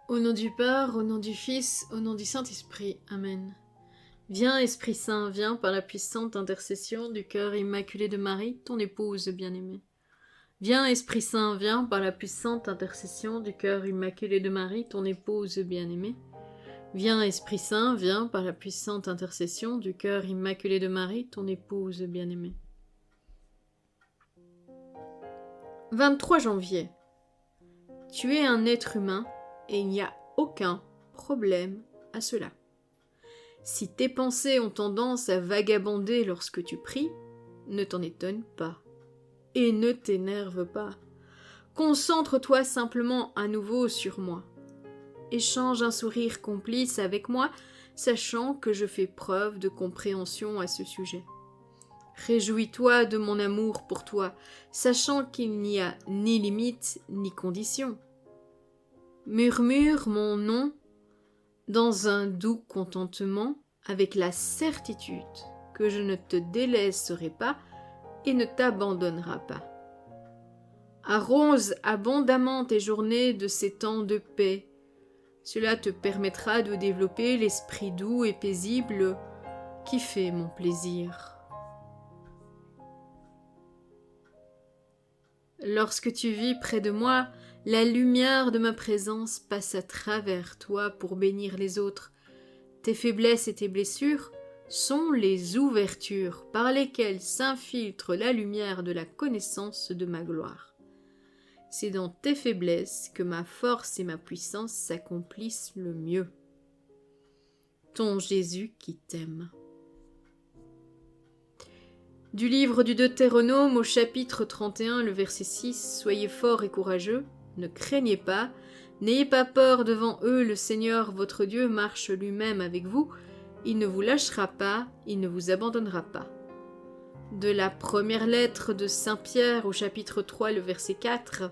Au nom du Père, au nom du Fils, au nom du Saint-Esprit. Amen. Viens, Esprit Saint, viens par la puissante intercession du cœur immaculé de Marie, ton épouse bien-aimée. Viens, Esprit Saint, viens par la puissante intercession du cœur immaculé de Marie, ton épouse bien-aimée. Viens, Esprit Saint, viens par la puissante intercession du cœur immaculé de Marie, ton épouse bien-aimée. 23 janvier. Tu es un être humain et il n'y a aucun problème à cela. Si tes pensées ont tendance à vagabonder lorsque tu pries, ne t'en étonne pas et ne t'énerve pas. Concentre-toi simplement à nouveau sur moi. Échange un sourire complice avec moi, sachant que je fais preuve de compréhension à ce sujet. Réjouis-toi de mon amour pour toi, sachant qu'il n'y a ni limite ni condition. Murmure mon nom dans un doux contentement, avec la certitude que je ne te délaisserai pas et ne t'abandonnerai pas. Arrose abondamment tes journées de ces temps de paix. Cela te permettra de développer l'esprit doux et paisible qui fait mon plaisir. Lorsque tu vis près de moi, la lumière de ma présence passe à travers toi pour bénir les autres. Tes faiblesses et tes blessures sont les ouvertures par lesquelles s'infiltre la lumière de la connaissance de ma gloire. C'est dans tes faiblesses que ma force et ma puissance s'accomplissent le mieux. Ton Jésus qui t'aime. Du livre du Deutéronome au chapitre 31, le verset 6, « Soyez forts et courageux, ne craignez pas, n'ayez pas peur devant eux, le Seigneur votre Dieu marche lui-même avec vous, il ne vous lâchera pas, il ne vous abandonnera pas. » De la première lettre de Saint Pierre au chapitre 3, le verset 4,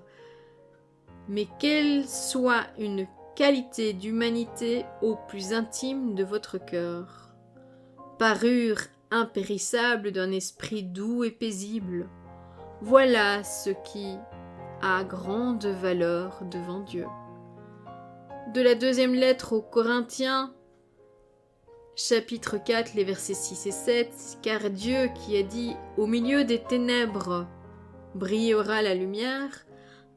« Mais qu'elle soit une qualité d'humanité au plus intime de votre cœur. Parure impérissable d'un esprit doux et paisible. Voilà ce qui a grande valeur devant Dieu. » De la deuxième lettre aux Corinthiens, chapitre 4, les versets 6 et 7, « Car Dieu qui a dit « Au milieu des ténèbres brillera la lumière »,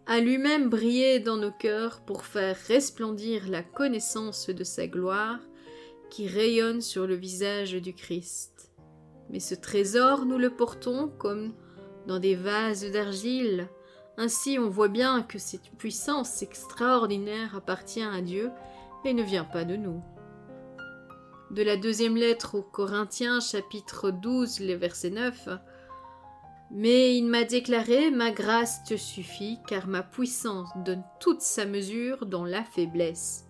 a lui-même brillé dans nos cœurs pour faire resplendir la connaissance de sa gloire qui rayonne sur le visage du Christ. Mais ce trésor, nous le portons comme dans des vases d'argile. Ainsi, on voit bien que cette puissance extraordinaire appartient à Dieu et ne vient pas de nous. De la deuxième lettre aux Corinthiens, chapitre 12, les versets 9, « Mais il m'a déclaré, ma grâce te suffit, car ma puissance donne toute sa mesure dans la faiblesse.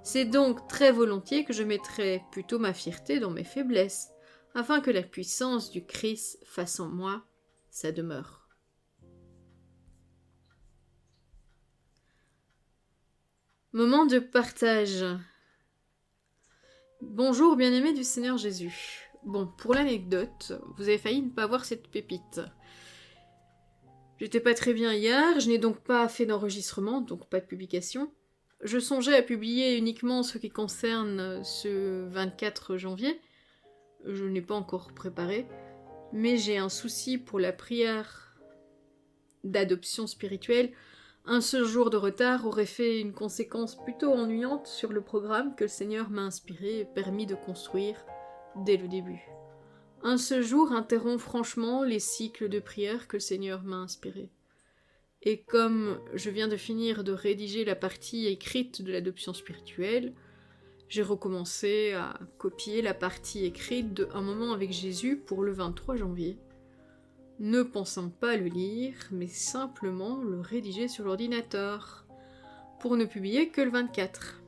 C'est donc très volontiers que je mettrai plutôt ma fierté dans mes faiblesses, afin que la puissance du Christ fasse en moi sa demeure. » Moment de partage. Bonjour bien-aimés du Seigneur Jésus. Bon, pour l'anecdote, vous avez failli ne pas voir cette pépite. J'étais pas très bien hier, je n'ai donc pas fait d'enregistrement, donc pas de publication. Je songeais à publier uniquement ce qui concerne ce 24 janvier. Je n'ai pas encore préparé, mais j'ai un souci pour la prière d'adoption spirituelle. Un seul jour de retard aurait fait une conséquence plutôt ennuyante sur le programme que le Seigneur m'a inspiré et permis de construire dès le début. Un seul jour interrompt franchement les cycles de prière que le Seigneur m'a inspirés. Et comme je viens de finir de rédiger la partie écrite de l'adoption spirituelle, j'ai recommencé à copier la partie écrite de Un moment avec Jésus pour le 23 janvier. Ne pensant pas le lire, mais simplement le rédiger sur l'ordinateur, pour ne publier que le 24.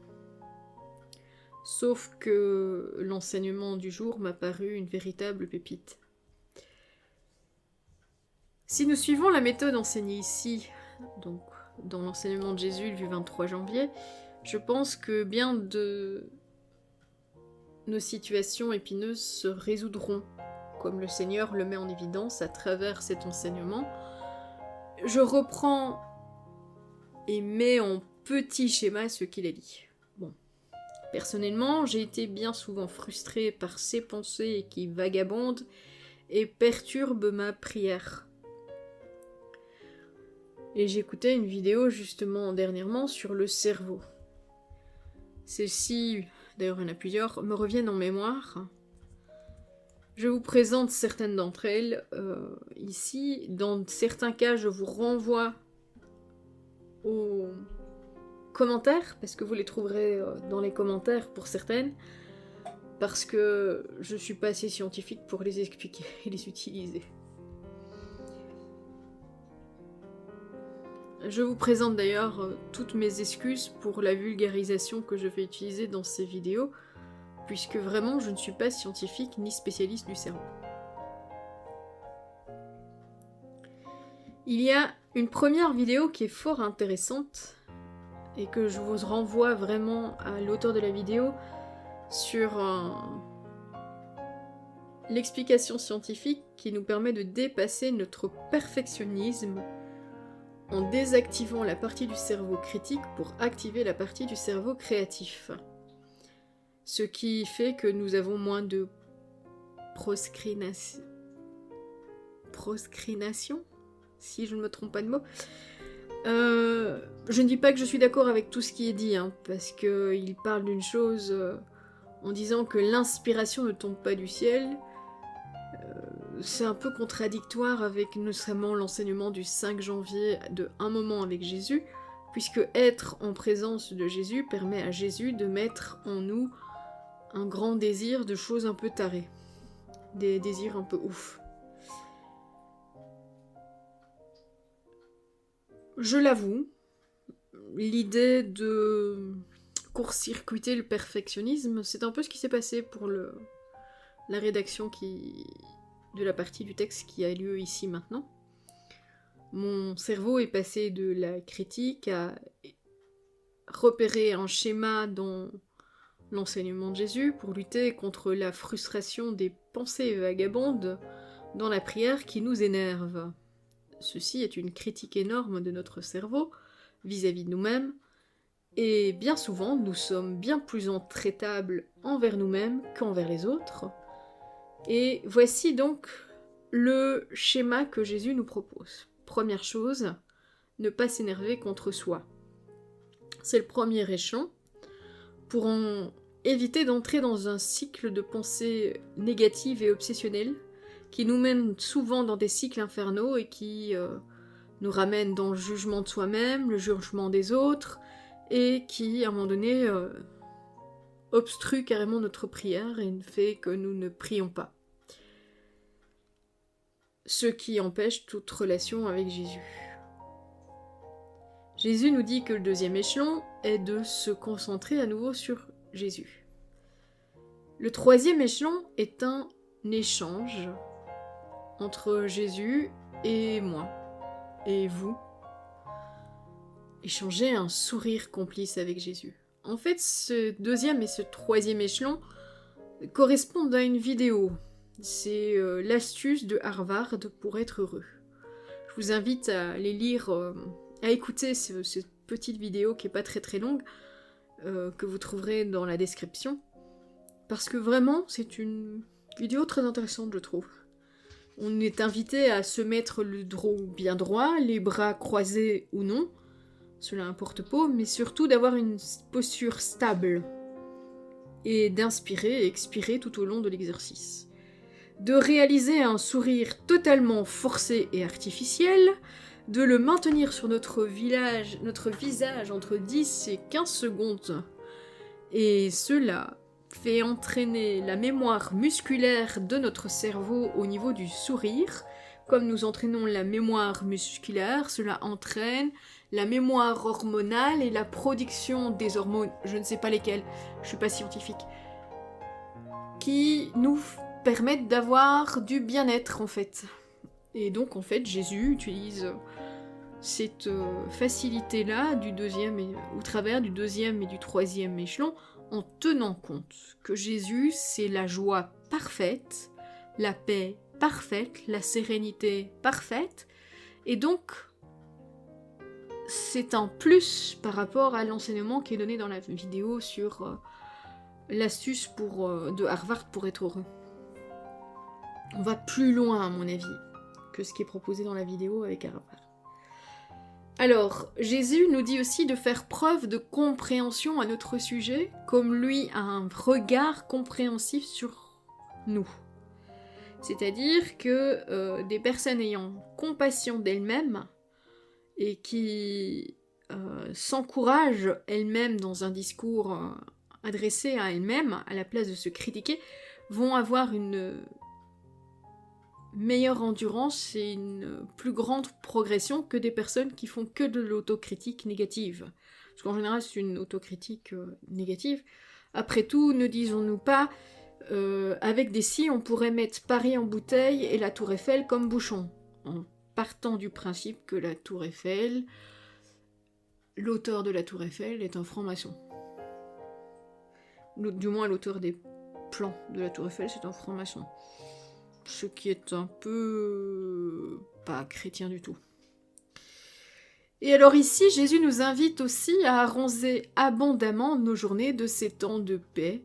Sauf que l'enseignement du jour m'a paru une véritable pépite. Si nous suivons la méthode enseignée ici, donc dans l'enseignement de Jésus du 23 janvier, je pense que bien de nos situations épineuses se résoudront, comme le Seigneur le met en évidence à travers cet enseignement. Je reprends et mets en petit schéma ce qu'il a dit. Bon. Personnellement, j'ai été bien souvent frustrée par ces pensées qui vagabondent et perturbent ma prière. Et j'écoutais une vidéo justement dernièrement sur le cerveau. Celles-ci, d'ailleurs il y en a plusieurs, me reviennent en mémoire. Je vous présente certaines d'entre elles ici. Dans certains cas, je vous renvoie aux commentaires, parce que vous les trouverez dans les commentaires pour certaines, parce que je suis pas assez scientifique pour les expliquer et les utiliser. Je vous présente d'ailleurs toutes mes excuses pour la vulgarisation que je vais utiliser dans ces vidéos, puisque vraiment je ne suis pas scientifique ni spécialiste du cerveau. Il y a une première vidéo qui est fort intéressante, et que je vous renvoie vraiment à l'auteur de la vidéo sur l'explication scientifique qui nous permet de dépasser notre perfectionnisme en désactivant la partie du cerveau critique pour activer la partie du cerveau créatif. Ce qui fait que nous avons moins de proscrination, si je ne me trompe pas de mot. Je ne dis pas que je suis d'accord avec tout ce qui est dit, parce qu'il parle d'une chose en disant que l'inspiration ne tombe pas du ciel. C'est un peu contradictoire avec notamment l'enseignement du 5 janvier de Un moment avec Jésus, puisque être en présence de Jésus permet à Jésus de mettre en nous un grand désir de choses un peu tarées, des désirs un peu ouf. Je l'avoue, l'idée de court-circuiter le perfectionnisme, c'est un peu ce qui s'est passé pour la rédaction de la partie du texte qui a lieu ici maintenant. Mon cerveau est passé de la critique à repérer un schéma dans l'enseignement de Jésus pour lutter contre la frustration des pensées vagabondes dans la prière qui nous énerve. Ceci est une critique énorme de notre cerveau vis-à-vis de nous-mêmes, et bien souvent nous sommes bien plus intraitables envers nous-mêmes qu'envers les autres. Et voici donc le schéma que Jésus nous propose. Première chose, ne pas s'énerver contre soi. C'est le premier échelon pour éviter d'entrer dans un cycle de pensées négatives et obsessionnelles qui nous mènent souvent dans des cycles infernaux et qui nous ramènent dans le jugement de soi-même, le jugement des autres, et qui, à un moment donné, obstrue carrément notre prière et fait que nous ne prions pas. Ce qui empêche toute relation avec Jésus. Jésus nous dit que le deuxième échelon est de se concentrer à nouveau sur Jésus. Le troisième échelon est un échange entre Jésus et moi, et vous. Échanger un sourire complice avec Jésus. En fait, ce deuxième et ce troisième échelon correspondent à une vidéo. C'est l'astuce de Harvard pour être heureux. Je vous invite à les lire, à écouter cette petite vidéo qui est pas très très longue, que vous trouverez dans la description. Parce que vraiment, c'est une vidéo très intéressante, je trouve. On est invité à se mettre le dos bien droit, les bras croisés ou non, cela importe peu, mais surtout d'avoir une posture stable et d'inspirer et expirer tout au long de l'exercice. De réaliser un sourire totalement forcé et artificiel, de le maintenir sur notre visage entre 10 et 15 secondes, et cela fait entraîner la mémoire musculaire de notre cerveau au niveau du sourire. Comme nous entraînons la mémoire musculaire, cela entraîne la mémoire hormonale et la production des hormones, je ne sais pas lesquelles, je suis pas scientifique, qui nous permettent d'avoir du bien-être en fait. Et donc en fait Jésus utilise cette facilité-là au travers du deuxième et du troisième échelon, en tenant compte que Jésus, c'est la joie parfaite, la paix parfaite, la sérénité parfaite, et donc c'est un plus par rapport à l'enseignement qui est donné dans la vidéo sur l'astuce de Harvard pour être heureux. On va plus loin, à mon avis, que ce qui est proposé dans la vidéo avec Harvard. Alors, Jésus nous dit aussi de faire preuve de compréhension à notre sujet, comme lui a un regard compréhensif sur nous. C'est-à-dire que des personnes ayant compassion d'elles-mêmes et qui s'encouragent elles-mêmes dans un discours adressé à elles-mêmes, à la place de se critiquer, vont avoir une meilleure endurance et une plus grande progression que des personnes qui font que de l'autocritique négative. Parce qu'en général, c'est une autocritique négative. Après tout, ne disons-nous pas, avec des si, on pourrait mettre Paris en bouteille et la Tour Eiffel comme bouchon, en partant du principe que la Tour Eiffel, l'auteur de la Tour Eiffel est un franc-maçon. Du moins, l'auteur des plans de la Tour Eiffel, c'est un franc-maçon. Ce qui est un peu pas chrétien du tout. Et alors ici, Jésus nous invite aussi à arroser abondamment nos journées de ces temps de paix,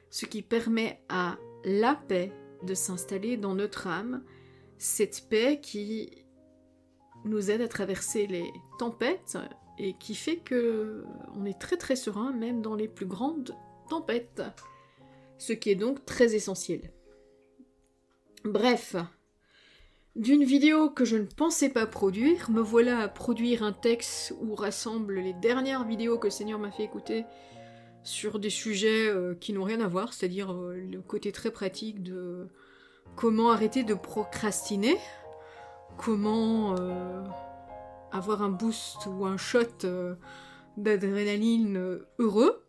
ce qui permet à la paix de s'installer dans notre âme, cette paix qui nous aide à traverser les tempêtes et qui fait que on est très très serein même dans les plus grandes tempêtes, ce qui est donc très essentiel. Bref, d'une vidéo que je ne pensais pas produire, me voilà à produire un texte où rassemble les dernières vidéos que le Seigneur m'a fait écouter sur des sujets qui n'ont rien à voir, c'est-à-dire le côté très pratique de comment arrêter de procrastiner, comment avoir un boost ou un shot d'adrénaline heureux,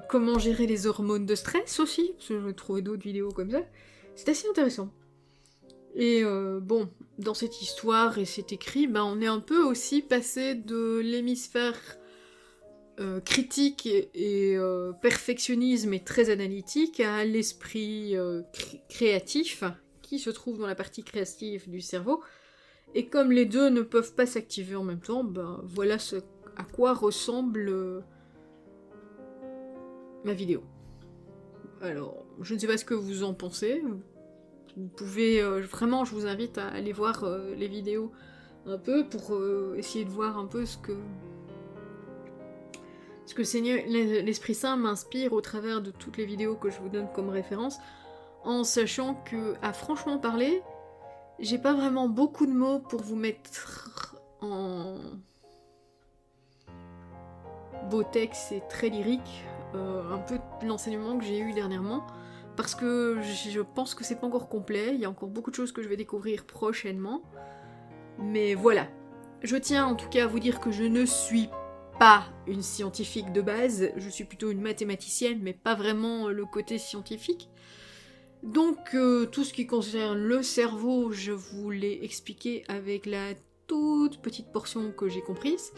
comment gérer les hormones de stress aussi, parce que je vais trouver d'autres vidéos comme ça. C'est assez intéressant. Et bon, dans cette histoire et cet écrit, on est un peu aussi passé de l'hémisphère critique et perfectionnisme et très analytique à l'esprit créatif qui se trouve dans la partie créative du cerveau. Et comme les deux ne peuvent pas s'activer en même temps, voilà à quoi ressemble ma vidéo. Alors, je ne sais pas ce que vous en pensez. Vous pouvez, vraiment, je vous invite à aller voir les vidéos un peu pour essayer de voir un peu ce que Seigneur, l'Esprit Saint m'inspire au travers de toutes les vidéos que je vous donne comme référence, en sachant que, à franchement parler, j'ai pas vraiment beaucoup de mots pour vous mettre en beau texte et très lyrique, un peu de l'enseignement que j'ai eu dernièrement, parce que je pense que c'est pas encore complet, il y a encore beaucoup de choses que je vais découvrir prochainement, mais voilà. Je tiens en tout cas à vous dire que je ne suis pas une scientifique de base, je suis plutôt une mathématicienne, mais pas vraiment le côté scientifique. Donc tout ce qui concerne le cerveau, je vous l'ai expliqué avec la toute petite portion que j'ai comprise,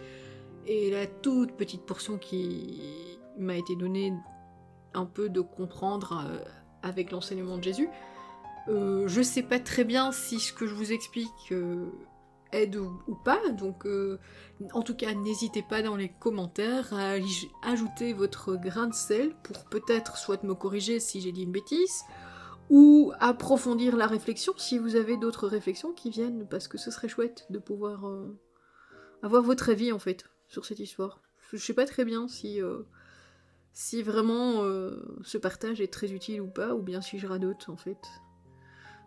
et la toute petite portion qui m'a été donnée un peu de comprendre avec l'enseignement de Jésus. Je sais pas très bien si ce que je vous explique aide ou pas, donc en tout cas n'hésitez pas dans les commentaires à ajouter votre grain de sel pour peut-être soit me corriger si j'ai dit une bêtise, ou approfondir la réflexion si vous avez d'autres réflexions qui viennent, parce que ce serait chouette de pouvoir avoir votre avis en fait sur cette histoire. Je sais pas très bien si vraiment ce partage est très utile ou pas, ou bien si je radote en fait.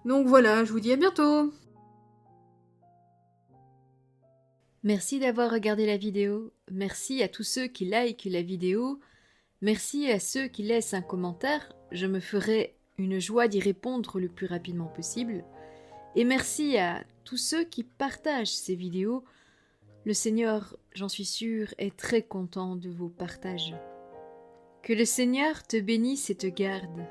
Donc voilà, je vous dis à bientôt! Merci d'avoir regardé la vidéo, merci à tous ceux qui likent la vidéo, merci à ceux qui laissent un commentaire, je me ferai une joie d'y répondre le plus rapidement possible, et merci à tous ceux qui partagent ces vidéos. Le Seigneur, j'en suis sûre, est très content de vos partages. Que le Seigneur te bénisse et te garde,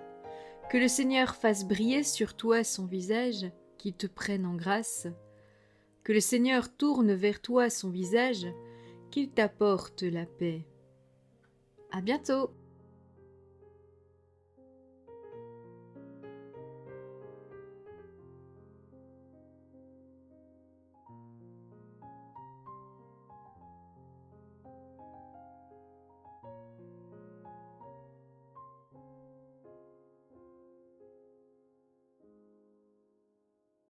que le Seigneur fasse briller sur toi son visage, qu'il te prenne en grâce, que le Seigneur tourne vers toi son visage, qu'il t'apporte la paix. À bientôt!